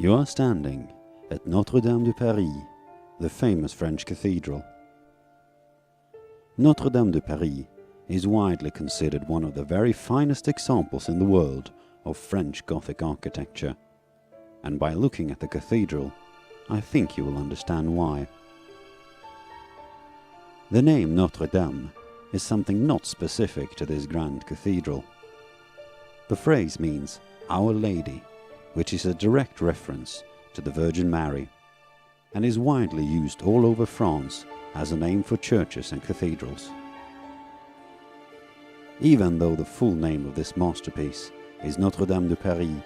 You are standing at Notre de Paris, the famous French cathedral. Notre de Paris is widely considered one of the very finest examples in the world of French Gothic architecture, and by looking at the cathedral, I think you will understand why. The name Notre Dame is something not specific to this grand cathedral. The phrase means Our Lady, which is a direct reference to the Virgin Mary, and is widely used all over France as a name for churches and cathedrals. Even though the full name of this masterpiece is Notre Dame de Paris,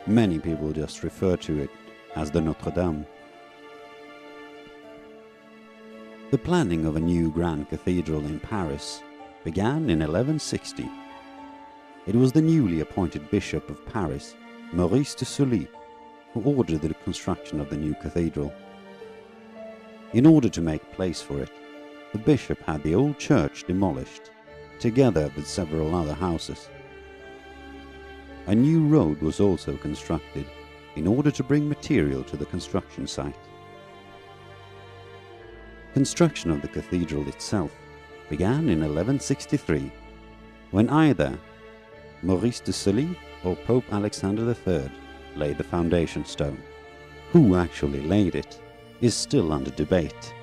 many people just refer to it as the Notre Dame. The planning of a new grand cathedral in Paris began in 1160. It was the newly appointed Bishop of Paris, Maurice de Sully, who ordered the construction of the new cathedral. In order to make place for it, the bishop had the old church demolished, together with several other houses. A new road was also constructed in order to bring material to the construction site. Construction of the cathedral itself began in 1163, when either Maurice de Sully or Pope Alexander III laid the foundation stone. Who actually laid it is still under debate,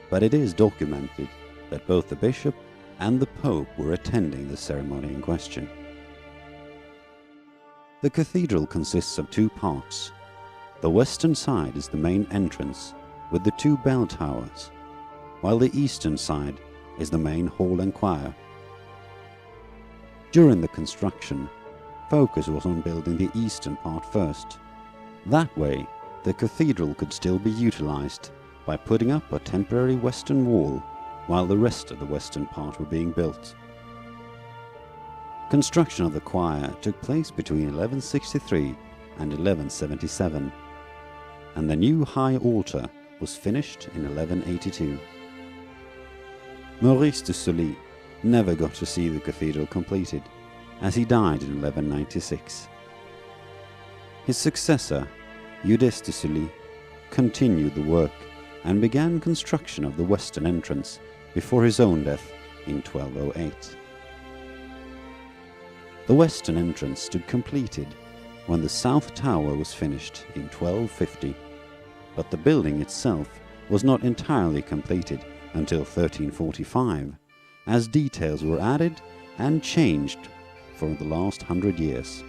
but it is documented that both the bishop and the Pope were attending the ceremony in question. The cathedral consists of two parts. The western side is the main entrance with the two bell towers, while the eastern side is the main hall and choir. During the construction, focus was on building the eastern part first. That way, the cathedral could still be utilized by putting up a temporary western wall while the rest of the western part were being built. Construction of the choir took place between 1163 and 1177, and the new high altar was finished in 1182. Maurice de Sully never got to see the cathedral completed, as he died in 1196. His successor, Eudes de Sully, continued the work and began construction of the western entrance before his own death in 1208. The western entrance stood completed when the south tower was finished in 1250, but the building itself was not entirely completed until 1345, as details were added and changed for the last 100 years.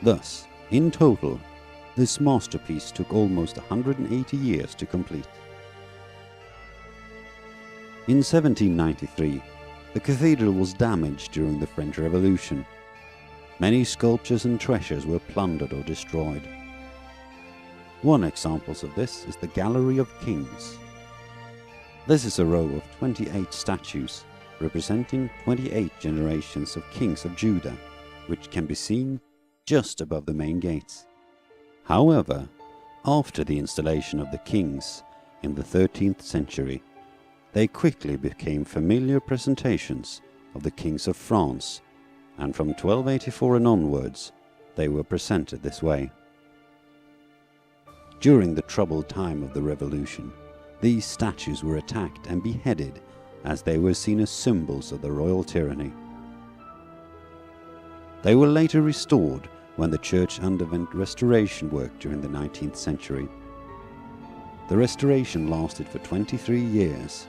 Thus, in total, this masterpiece took almost 180 years to complete. In 1793, the cathedral was damaged during the French Revolution. Many sculptures and treasures were plundered or destroyed. One example of this is the Gallery of Kings. This is a row of 28 statues representing 28 generations of kings of Judah, which can be seen just above the main gates. However, after the installation of the kings in the 13th century, they quickly became familiar presentations of the kings of France, and from 1284 and onwards, they were presented this way. During the troubled time of the Revolution, these statues were attacked and beheaded as they were seen as symbols of the royal tyranny. They were later restored when the church underwent restoration work during the 19th century. The restoration lasted for 23 years,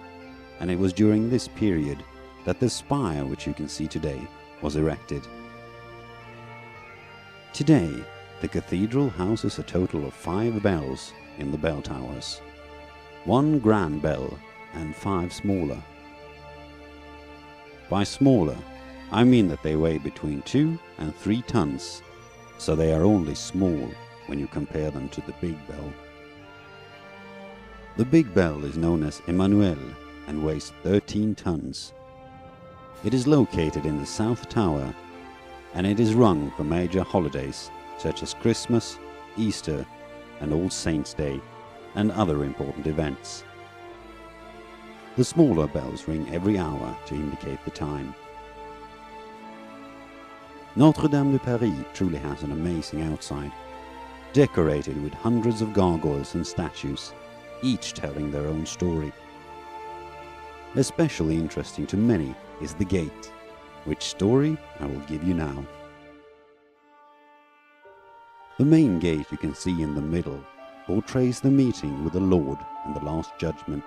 and it was during this period that the spire, which you can see today, was erected. Today, the cathedral houses a total of 5 bells in the bell towers, 1 grand bell and 5 smaller. By smaller, I mean that they weigh between 2 and 3 tons, so they are only small when you compare them to the big bell. The big bell is known as Emmanuel and weighs 13 tons. It is located in the south tower, and it is rung for major holidays such as Christmas, Easter, and All Saints' Day, and other important events. The smaller bells ring every hour to indicate the time. Notre Dame de Paris truly has an amazing outside. decorated with hundreds of gargoyles and statues, each telling their own story. Especially interesting to many is the gate, which story I will give you now. The main gate you can see in the middle portrays the meeting with the Lord and the Last Judgment.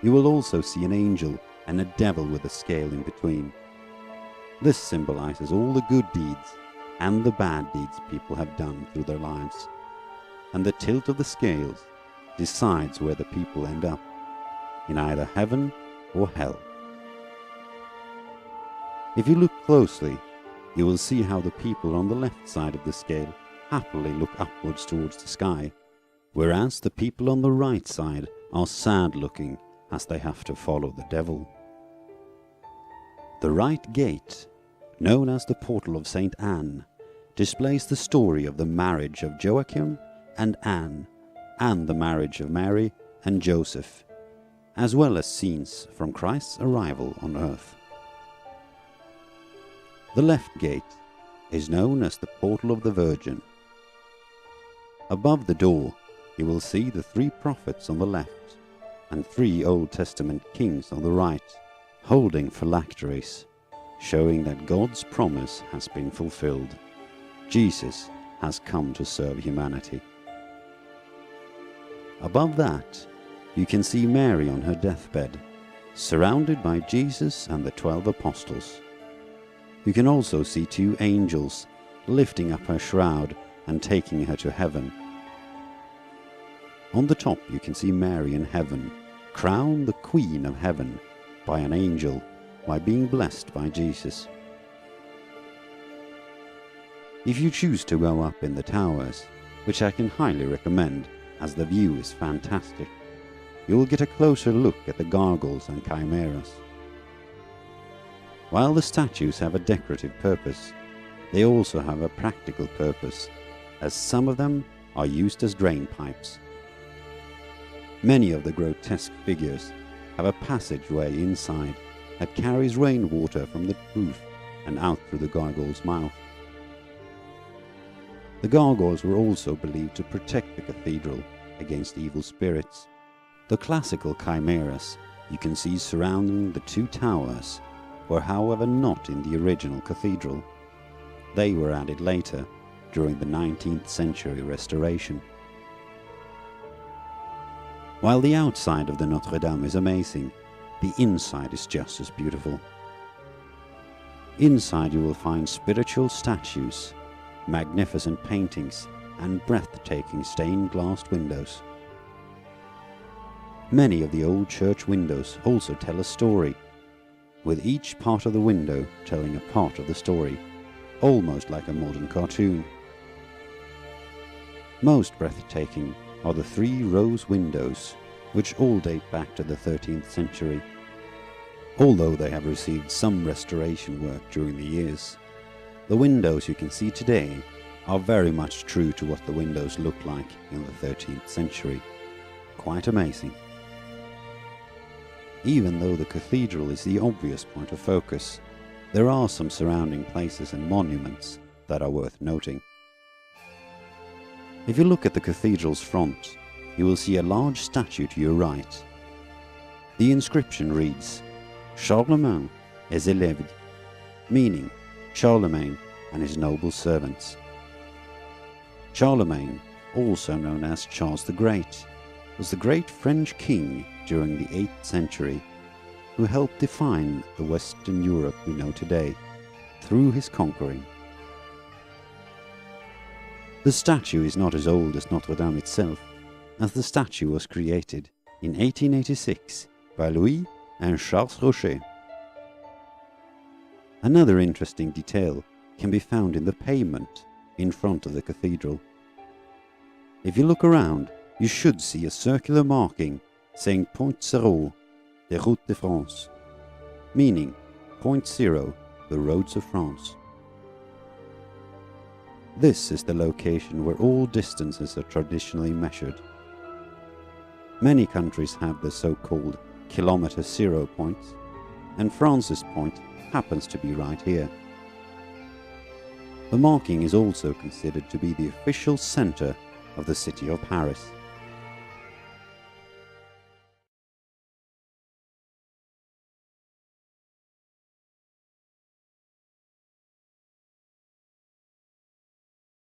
You will also see an angel and a devil with a scale in between. This symbolizes all the good deeds and the bad deeds people have done through their lives, and the tilt of the scales decides where the people end up, in either heaven or hell. If you look closely, you will see how the people on the left side of the scale happily look upwards towards the sky, whereas the people on the right side are sad looking as they have to follow the devil. The right gate, known as the Portal of St. Anne, displays the story of the marriage of Joachim and Anne, and the marriage of Mary and Joseph, as well as scenes from Christ's arrival on earth. The left gate is known as the Portal of the Virgin. Above the door, you will see the 3 prophets on the left and 3 Old Testament kings on the right, holding phylacteries, showing that God's promise has been fulfilled. Jesus has come to serve humanity. Above that, you can see Mary on her deathbed, surrounded by Jesus and the 12 apostles. You can also see 2 angels lifting up her shroud and taking her to heaven. On the top you can see Mary in heaven, crowned the Queen of Heaven by an angel while being blessed by Jesus. If you choose to go up in the towers, which I can highly recommend as the view is fantastic, you will get a closer look at the gargoyles and chimeras. While the statues have a decorative purpose, they also have a practical purpose, as some of them are used as drain pipes. Many of the grotesque figures have a passageway inside that carries rainwater from the roof and out through the gargoyle's mouth. The gargoyles were also believed to protect the cathedral against evil spirits. The classical chimeras you can see surrounding the 2 towers were however not in the original cathedral. They were added later during the 19th century restoration. While the outside of the Notre is amazing, the inside is just as beautiful. Inside you will find spiritual statues, magnificent paintings, and breathtaking stained glass windows. Many of the old church windows also tell a story, with each part of the window telling a part of the story, almost like a modern cartoon. Most breathtaking are the 3 rose windows, which all date back to the 13th century, although they have received some restoration work during the years. The windows you can see today are very much true to what the windows looked like in the 13th century. Quite amazing. Even though the cathedral is the obvious point of focus, there are some surrounding places and monuments that are worth noting. If you look at the cathedral's front, you will see a large statue to your right. The inscription reads, Charlemagne et ses élèves, meaning Charlemagne and his noble servants. Charlemagne, also known as Charles the Great, was the great French king during the 8th century who helped define the Western Europe we know today through his conquering. The statue is not as old as Notre Dame itself, as the statue was created in 1886 by Louis and Charles Rocher. Another interesting detail can be found in the pavement in front of the cathedral. If you look around, you should see a circular marking saying Point Zero, des routes de France, meaning Point Zero, the roads of France. This is the location where all distances are traditionally measured. Many countries have the so-called kilometer zero points, and France's point happens to be right here. The marking is also considered to be the official centre of the city of Paris.